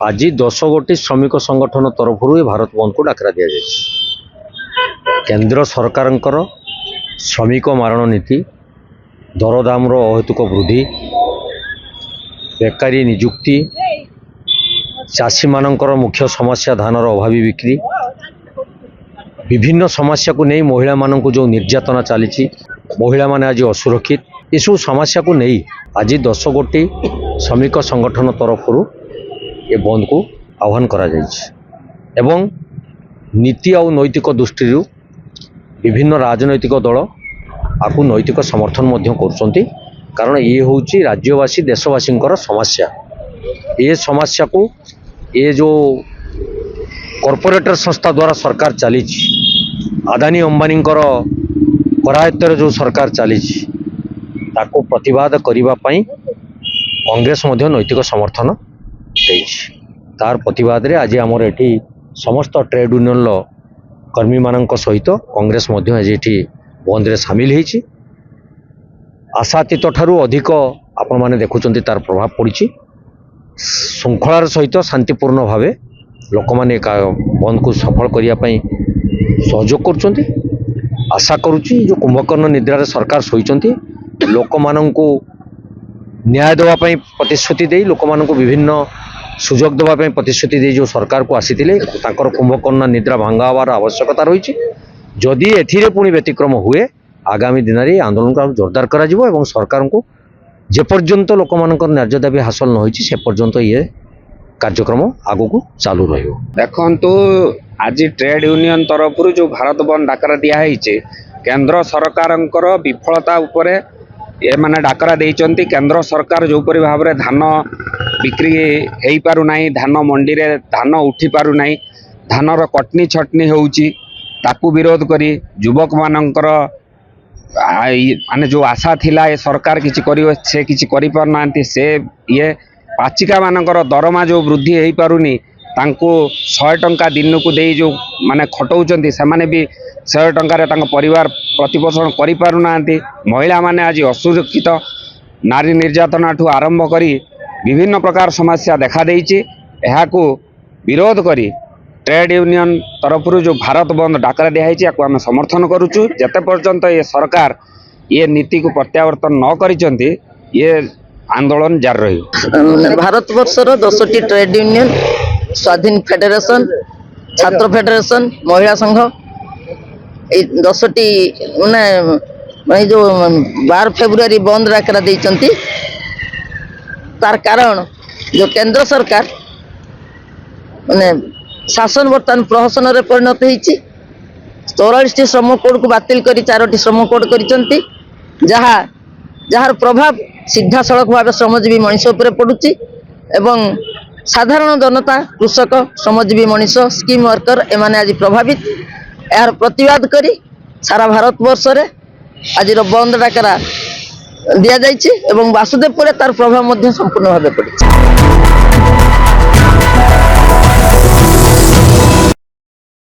आज 10 गोटी श्रमिक संगठन तरफ भारत बंद को डाकरा दि जाए। केंद्र सरकार श्रमिक मारण नीति, दरदाम अहेतुक वृद्धि, बेकारी निजुक्ति, चाषी मानकर मुख्य समस्या धानर अभावी बिक्री, विभिन्न समस्या को नहीं महिला मान को जो निर्यातना चली, महिला माने आज असुरक्षित, यू समस्या को नहीं आज 10 गोटी श्रमिक संगठन तरफ ये बंद को आह्वान करा जाइए। एवं नीति और नैतिक दृष्टि विभिन्न राजनैतिक दल आपको नैतिक समर्थन कर, कारण ये हूँ राज्यवासी देशवासी समस्या। ये समस्या को ये जो कॉर्पोरेटर संस्था द्वारा सरकार चली, अदानी अंबानी करायत्तर जो सरकार चली, ताको प्रतिवाद करने कांग्रेस नैतिक समर्थन तार प्रतिवाद रे आज आमर एठी समस्त ट्रेड यूनियन कर्मी मानक सहित कांग्रेस आज एठी बंद रे सामिल होईछि। आशातीत ठारू अधिक आपण माने देखुचंती तार प्रभाव पड़ी, श्रृंखलार सहित शांतिपूर्ण भावे लोक माने बंद को सफल करिया पई सहयोग करुचंती। आशा करुच्ची जो कुंभकर्ण निद्रार सरकार शोइचंती, लोक माननकु न्याय देवा पई प्रतिश्रुति दे, लोक माननकु विभिन्न सुजोग देवाई प्रतिश्रुति दे जो सरकार को आसीथिले तांकर कुंभकर्ण निद्रा भांगावार आवश्यकता रही। जदि एथिरे पुणी व्यतिक्रम हुए आगामी दिन में आंदोलन को जोरदार करा जिवो एवं सरकार को जेपर्यंत लोक मानकर न्याय दाबी हासिल न होईछि से पर्यंत ये कार्यक्रम आगु को चालू रहियो। देखंतु आज ट्रेड यूनियन तरफ जो भारत बंद डाकरा दिया है, केंद्र सरकारंकर विफलता उपरे ये माने डाकरा देइचंती। केंद्र सरकार जो परि भाव रे धान बिक्री हेई पारु नाही, धान मंडी रे धान उठी पारु नाही, धानर कटनी छटनी होउची, ताकू विरोध करी युवक मानकर माने जो आशा थिला ये सरकार किछि करियो से किछि करि पार नांती। से ये पाचिका मानकर दरमा जो वृद्धि हेई पारुनी, तांको 100 टंका दिन को दे जो माने खटौचंती, से माने भी 100 टंका तांको परिवार प्रतिपोषण करि पारु नांती। महिला माने आज असुरक्षित, नारी निर्यातना ठू आरंभ करी विभिन्न प्रकार समस्या देखा देइछि। एहाकू विरोध करी ट्रेड यूनियन तरफ जो भारत बंद डाकरा दिया है आम समर्थन करुचु। जते पर्यंत ये सरकार ये नीति को प्रत्यावर्तन न करिसेंती ये आंदोलन जारी रही। भारत वर्षर 10टी ट्रेड यूनियन, स्वाधीन फेडरेशन, छात्र फेडरेशन, महिला संघ, 10टी माने जो 12 फेब्रुआरी बंद डाकरा देइचंती। तार कारण जो केंद्र सरकार माने शासन बर्तमान प्रहसन रे परिणत होईछि। 44टी श्रम कोड को बातिल करी 4टी श्रम कोड करिसंती, जहार प्रभाव सीधा सड़क भाव श्रमजीवी मनीष उपरे पड़ुछि एवं साधारण जनता, कृषक, श्रमजीवी मनीष, स्कीम वर्कर एमाने आज प्रभावित। यार प्रतिवाद करी सारा भारत वर्ष रे आज बंद डाकरा दिया जाइछि एवं वासुदेवपुर तार प्रभाव मध्य संपूर्ण भाव पड़िछि।